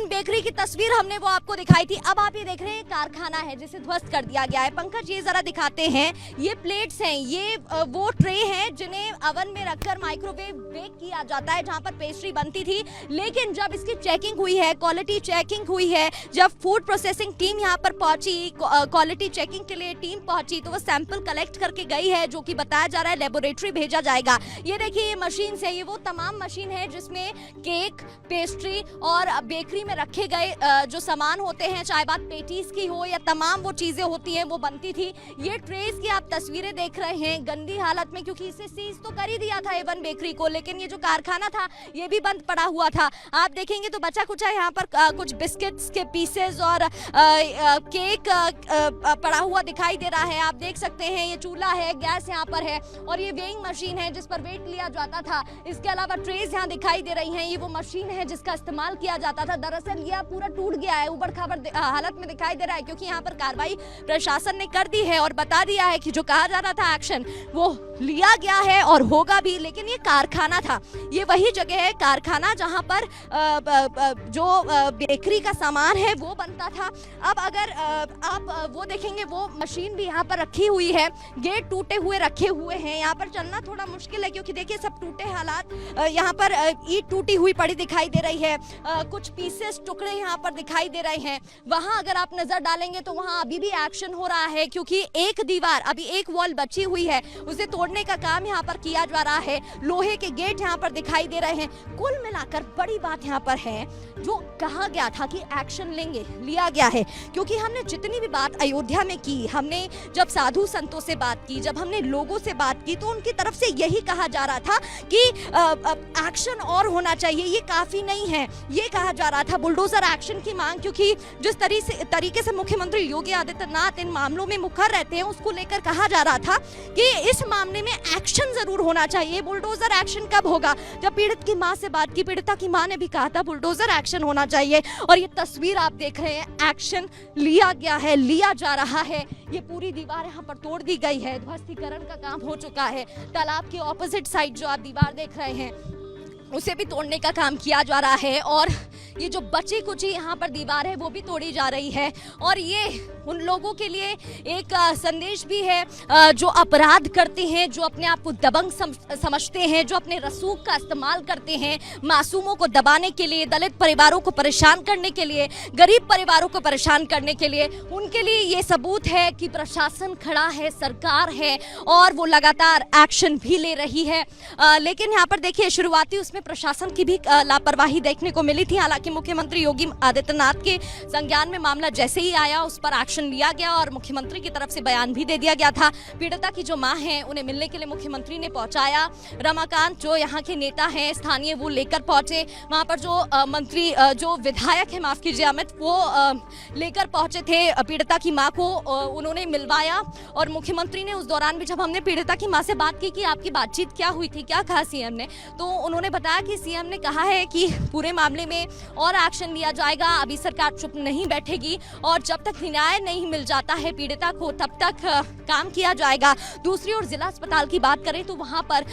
A1 bakery की तस्वीर हमने वो आपको दिखाई थी। अब आप ये देख रहे हैं कारखाना है जिसे ध्वस्त कर दिया गया है। पंकज ये जरा दिखाते हैं, ये प्लेट्स हैं, ये वो ट्रे हैं जिन्हें अवन में रखकर माइक्रोवेव बेक किया जाता है जहां पर पेस्ट्री बनती थी। लेकिन जब इसकी चेकिंग हुई है, क्वालिटी चेकिंग हुई है, जब फूड प्रोसेसिंग टीम यहाँ पर पहुंची, क्वालिटी चेकिंग के लिए टीम पहुंची, तो वो सैंपल कलेक्ट करके गई है, जो कि बताया जा रहा है लेबोरेटरी भेजा जाएगा। ये देखिए ये मशीन है, ये वो तमाम मशीन है जिसमें केक, पेस्ट्री और बेकरी में रखे गए जो सामान होते हैं, चाहे बात पेटीज की हो या तमाम वो चीजें होती हैं, वो बनती थी। ये ट्रेस की आप तस्वीरें देख रहे हैं गंदी हालत में, क्योंकि इसे सीज तो कर ही दिया था A1 बेकरी को, लेकिन ये जो कारखाना था ये भी बंद पड़ा हुआ था। आप देखेंगे तो बचा कुछ है यहाँ पर कुछ बिस्किट्स के पीसेस और केक पड़ा हुआ दिखाई दे रहा है। आप देख सकते हैं ये चूल्हा है, गैस यहाँ पर है और ये वेइंग मशीन है जिस पर वेट लिया जाता था। इसके अलावा ट्रेस यहाँ दिखाई दे रही हैं, ये वो मशीन है जिसका इस्तेमाल किया जाता था। दरअसल ये पूरा टूट गया है, ऊबड़ खाबड़ हालत में दिखाई दे रहा है, क्योंकि यहाँ पर कार्रवाई प्रशासन ने कर दी है और बता दिया है कि जो कहा जा रहा था एक्शन वो लिया गया है और होगा भी। लेकिन ये कारखाना था, ये वही जगह है कारखाना जहाँ पर जो बेकरी का सामान है वो बनता था। अब अगर आप वो देखेंगे, वो मशीन भी यहाँ पर रखी हुई है, गेट टूटे हुए रखे हुए हैं, यहाँ पर चलना थोड़ा मुश्किल है क्योंकि देखिए सब टूटे हालात। यहाँ पर ईंट टूटी हुई पड़ी दिखाई दे रही है, कुछ पीसेस टुकड़े यहाँ पर दिखाई दे रहे हैं। वहाँ अगर आप नजर डालेंगे तो वहाँ अभी भी एक्शन हो रहा है, क्योंकि एक दीवार, अभी एक वॉल बची हुई है, उसे तोड़ने का काम यहाँ पर किया जा रहा है। लोहे के गेट यहाँ पर दिखाई दे रहे हैं। कुल मिलाकर बड़ी बात यहाँ पर है, जो कहा गया था कि एक्शन लेंगे, लिया गया है। क्योंकि हमने जितनी भी बात अयोध्या में की, हमने जब साधु संतों से बात की, जब हमने लोगों से बात की, तो उनकी तरफ से यही कहा जा रहा था कि एक्शन और होना चाहिए, ये काफी नहीं है, ये कहा जा रहा था। बुलडोजर एक्शन की मांग, क्योंकि जिस तरीके से मुख्यमंत्री योगी आदित्यनाथ इन मामलों में मुखर रहते हैं, उसको लेकर कहा जा रहा था कि इस मामले में एक्शन जरूर होना चाहिए। बुलडोजर एक्शन कब होगा? जब पीड़ित की मां से बात की, पीड़िता की मां ने भी कहा था बुलडोजर एक्शन होना चाहिए। और ये तस्वीर आप देख रहे हैं, एक्शन लिया गया है, लिया जा रहा है। ये पूरी दीवार यहाँ पर तोड़ दी गई है, ध्वस्तीकरण का काम हो चुका है। तालाब के ऑपोजिट साइड जो आप दीवार देख रहे हैं, उसे भी तोड़ने का काम किया जा रहा है। और ये जो बची कुची यहाँ पर दीवार है वो भी तोड़ी जा रही है। और ये उन लोगों के लिए एक संदेश भी है जो अपराध करते हैं, जो अपने आप को दबंग समझते हैं, जो अपने रसूख का इस्तेमाल करते हैं मासूमों को दबाने के लिए, दलित परिवारों को परेशान करने के लिए, गरीब परिवारों को परेशान करने के लिए। उनके लिए ये सबूत है कि प्रशासन खड़ा है, सरकार है और वो लगातार एक्शन भी ले रही है। लेकिन यहाँ पर देखिए शुरुआती उसमें प्रशासन की भी लापरवाही देखने को मिली थी। हालांकि मुख्यमंत्री योगी आदित्यनाथ के संज्ञान में मामला जैसे ही आया, उस पर एक्शन लिया गया और मुख्यमंत्री की तरफ से बयान भी दे दिया गया था। पीड़िता की जो मां है उन्हें मिलने के लिए मुख्यमंत्री ने पहुंचाया। रमाकांत जो यहाँ के नेता हैं स्थानीय, वो लेकर पहुंचे। वहां पर जो मंत्री, जो विधायक है, माफ कीजिए अमित, वो लेकर पहुंचे थे पीड़िता की मां को, उन्होंने मिलवाया। और मुख्यमंत्री ने उस दौरान भी, जब हमने पीड़िता की मां से बात की कि आपकी बातचीत क्या हुई थी, क्या कहा सीएम ने, तो उन्होंने बताया कि सीएम ने कहा है कि पूरे मामले में और एक्शन लिया जाएगा, अभी सरकार चुप नहीं बैठेगी और जब तक न्याय नहीं मिल जाता है पीड़िता को तब तक काम किया जाएगा। दूसरी ओर जिला अस्पताल की बात करें तो वहां पर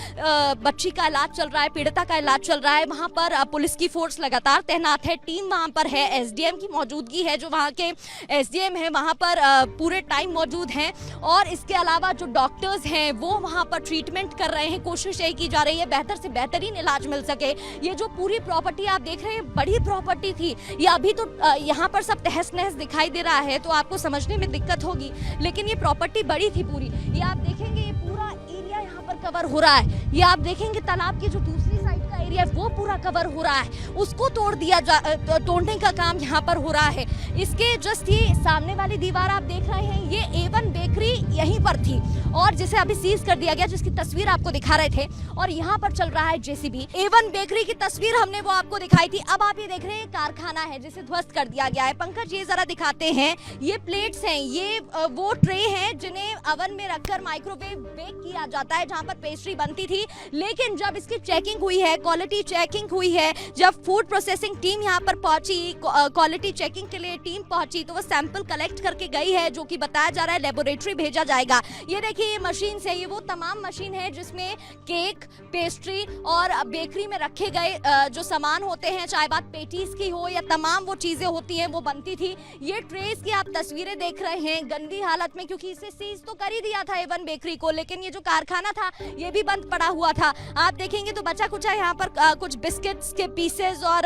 बच्ची का इलाज चल रहा है, पीड़िता का इलाज चल रहा है। वहां पर पुलिस की फोर्स लगातार तैनात है, टीम वहां पर है, एसडीएम की मौजूदगी है, जो वहां के एसडीएम है वहां पर पूरे टाइम मौजूद हैं। और इसके अलावा जो डॉक्टर्स हैं वो वहां पर ट्रीटमेंट कर रहे हैं, कोशिश यही की जा रही है बेहतर से बेहतरीन इलाज मिल सके। ये जो पूरी प्रॉपर्टी आप देख रहे हैं, बड़ी प्रॉपर्टी थी, ये अभी तो यहाँ पर सब तहस नहस दिखाई दे रहा है तो आपको समझने में दिक्कत होगी, लेकिन ये प्रॉपर्टी बड़ी थी पूरी। ये आप देखेंगे ये पूरा एरिया यहाँ पर कवर हो रहा है। ये आप देखेंगे तालाब की जो दूसरी साइड का एरिया है वो पूरा कवर हो रहा है, उसको तोड़ने का काम यहाँ पर हो रहा है। इसके जस्ट ये सामने वाली दीवार आप देख रहे हैं, ये A1 बेकरी यहीं पर थी और जिसे अभी सीज कर दिया गया, जिसकी तस्वीर आपको दिखा रहे थे। और यहाँ पर चल रहा है जेसीबी। A1 बेकरी की तस्वीर हमने वो आपको दिखाई थी। अब आप ये देख रहे हैं कारखाना है जिसे ध्वस्त कर दिया गया है। पंकज ये जरा दिखाते हैं, ये प्लेट्स हैं, ये वो ट्रे हैं जिन्हें अवन में रखकर माइक्रोवेव बेक किया जाता है जहाँ पर पेस्ट्री बनती थी। लेकिन जब इसकी चेकिंग हुई है, क्वालिटी चेकिंग हुई है, जब फूड प्रोसेसिंग टीम यहाँ पर पहुंची, क्वालिटी चेकिंग के लिए टीम पहुंची, तो वो सैंपल कलेक्ट करके गई है, जो कि बताया जा रहा है लेबोरेटरी भेजा जाएगा। ये देखिए ये मशीन से, ये वो तमाम मशीन है जिसमें केक, पेस्ट्री और बेकरी में रखे गए जो सामान होते हैं, चाहे बात पेटीज की हो या तमाम वो चीजें होती हैं, वो बनती थी। ये ट्रेस की आप तस्वीरें देख रहे हैं गंदी हालत में, क्योंकि इसे सीज तो कर ही दिया था एवन बेकरी को, लेकिन ये जो कारखाना था ये भी बंद पड़ा हुआ था। आप देखेंगे तो बचा कुचा यहाँ पर कुछ बिस्किट्स के पीसेस और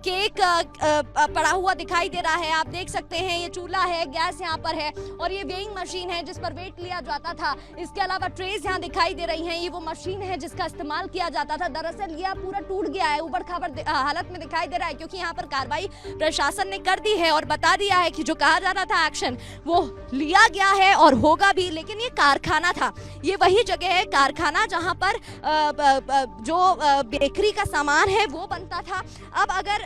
केक पड़ा हुआ दिखाई दे रहा है। आप देख सकते हैं ये चूल्हा है, गैस यहाँ पर है और ये वेइंग मशीन है जिस पर वेट लिया जाता था। इसके अलावा ट्रेस यहाँ दिखाई दे रही हैं, ये वो मशीन है जिसका इस्तेमाल किया जाता था। दरअसल ये पूरा टूट गया है, ऊबड़ खाबड़ हालत में दिखाई दे रहा है, क्योंकि यहाँ पर कार्रवाई प्रशासन ने कर दी है और बता दिया है कि जो कहा जा रहा था एक्शन वो लिया गया है और होगा भी। लेकिन ये कारखाना था, ये वही जगह है कारखाना जहाँ पर जो बेकरी का सामान है वो बनता था। अब अगर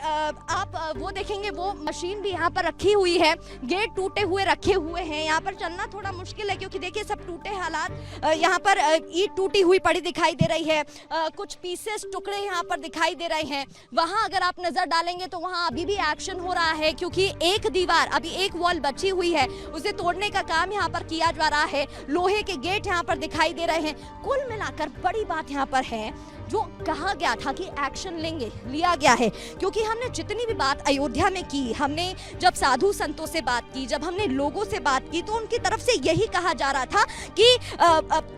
आप वो देखेंगे, वो मशीन भी यहाँ पर रखी हुई है, गेट टूटे हुए रखे हुए हैं, यहाँ पर चलना थोड़ा मुश्किल है क्योंकि देखिए सब टूटे हालात। यहाँ पर ईंट टूटी हुई पड़ी दिखाई दे रही है, कुछ पीसेस टुकड़े यहाँ पर दिखाई दे रहे हैं। वहाँ अगर आप नजर डालेंगे तो वहाँ अभी भी एक्शन हो रहा है, क्योंकि एक दीवार, अभी एक वॉल बची हुई है, उसे तोड़ने का काम यहाँ पर किया जा रहा है। लोहे के गेट यहाँ पर दिखाई दे रहे हैं। कुल मिलाकर बड़ी बात यहाँ पर है, जो कहा गया था कि एक्शन लेंगे, लिया गया है। क्योंकि हमने जितनी भी बात अयोध्या में की, हमने जब साधु संतों से बात की, जब हमने लोगों से बात की, तो उनकी तरफ से यही कहा जा रहा था कि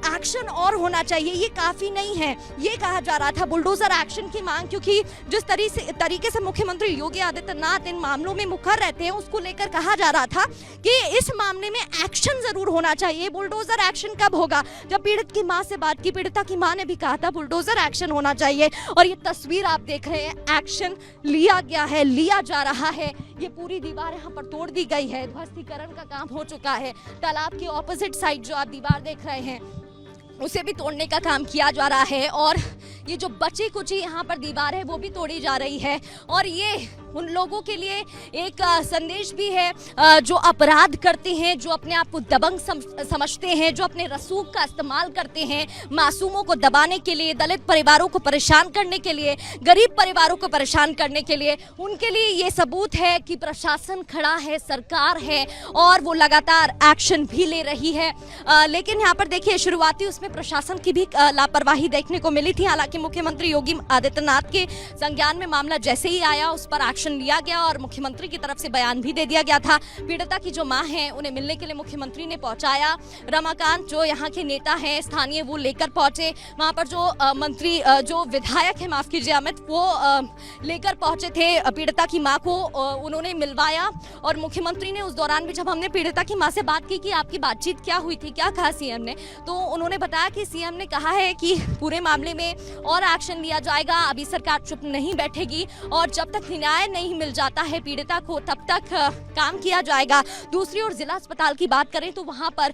एक्शन और होना चाहिए, ये काफी नहीं है, ये कहा जा रहा था। बुलडोजर एक्शन की मांग, क्योंकि जिस तरीके से मुख्यमंत्री योगी आदित्यनाथ इन मामलों में मुखर रहते हैं, उसको लेकर कहा जा रहा था कि इस मामले में एक्शन जरूर होना चाहिए। बुलडोजर एक्शन कब होगा? जब पीड़ित की मां से बात की, पीड़िता की मां ने भी कहा था बुलडोजर एक्शन होना चाहिए। और ये तस्वीर आप देख रहे हैं, एक्शन लिया गया है, लिया जा रहा है। ये पूरी दीवार यहाँ पर तोड़ दी गई है, ध्वस्तीकरण का काम हो चुका है। तालाब के ऑपोजिट साइड जो आप दीवार देख रहे हैं, उसे भी तोड़ने का काम किया जा रहा है और ये जो बची कुची यहाँ पर दीवार है वो भी तोड़ी जा रही है। और ये उन लोगों के लिए एक संदेश भी है जो अपराध करते हैं, जो अपने आप को दबंग समझते हैं, जो अपने रसूख का इस्तेमाल करते हैं मासूमों को दबाने के लिए, दलित परिवारों को परेशान करने के लिए, गरीब परिवारों को परेशान करने के लिए। उनके लिए ये सबूत है कि प्रशासन खड़ा है, सरकार है और वो लगातार एक्शन भी ले रही है। लेकिन यहाँ पर देखिए शुरुआती उसमें प्रशासन की भी लापरवाही देखने को मिली थी। हालांकि मुख्यमंत्री योगी आदित्यनाथ के संज्ञान में मामला जैसे ही आया, उस पर एक्शन लिया गया और मुख्यमंत्री की तरफ से बयान भी दे दिया गया था। पीड़िता की जो मां है उन्हें मिलने के लिए मुख्यमंत्री ने पहुंचाया। रमाकांत जो यहाँ के नेता हैं स्थानीय, वो लेकर पहुंचे। वहां पर जो मंत्री, जो विधायक है, माफ कीजिए अमित, वो लेकर पहुंचे थे पीड़िता की मां को, उन्होंने मिलवाया। और मुख्यमंत्री ने उस दौरान भी, जब हमने पीड़िता की मां से बात की कि आपकी बातचीत क्या हुई थी, क्या कहा सीएम ने, तो उन्होंने बताया कि सीएम ने कहा है कि पूरे मामले में और एक्शन लिया जाएगा, अभी सरकार चुप नहीं बैठेगी और जब तक न्याय नहीं मिल जाता है पीड़िता को तब तक काम किया जाएगा। दूसरी ओर जिला अस्पताल की बात करें तो वहां पर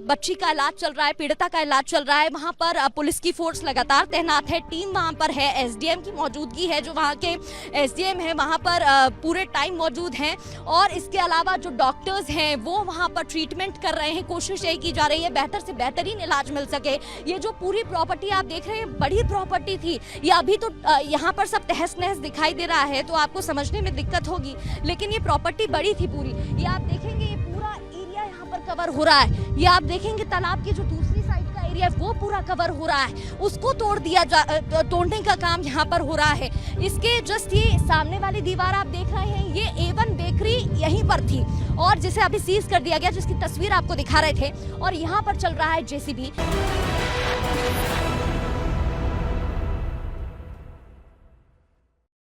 बच्ची का इलाज चल रहा है, पीड़िता का इलाज चल रहा है। वहां पर पुलिस की फोर्स लगातार तैनात है, टीम वहां पर है, एसडीएम की मौजूदगी है, जो वहां के एसडीएम है वहां पर पूरे टाइम मौजूद हैं। और इसके अलावा जो डॉक्टर्स हैं वो वहां पर ट्रीटमेंट कर रहे हैं, कोशिश यही की जा रही है बेहतर से बेहतरीन इलाज मिल सके। ये जो पूरी प्रॉपर्टी आप देख रहे हैं, बड़ी प्रॉपर्टी थी ये, अभी तो यहाँ पर सब तहस नहस दिखाई दे रहा है तो आपको समझने में दिक्कत होगी, लेकिन ये प्रॉपर्टी बड़ी थी पूरी। ये आप देखेंगे ये पूरा एरिया यहाँ पर कवर हो रहा है। ये आप देखेंगे तालाब की जो दूसरी साइड का एरिया है वो पूरा कवर हो रहा है, उसको तोड़ने का काम यहाँ पर हो रहा है। इसके जस्ट ये सामने वाली दीवार आप देख रहे हैं, ये A1 बेकरी यहीं पर थी और जिसे अभी सीज कर दिया गया, जिसकी तस्वीर आपको दिखा रहे थे। और यहाँ पर चल रहा है JCB।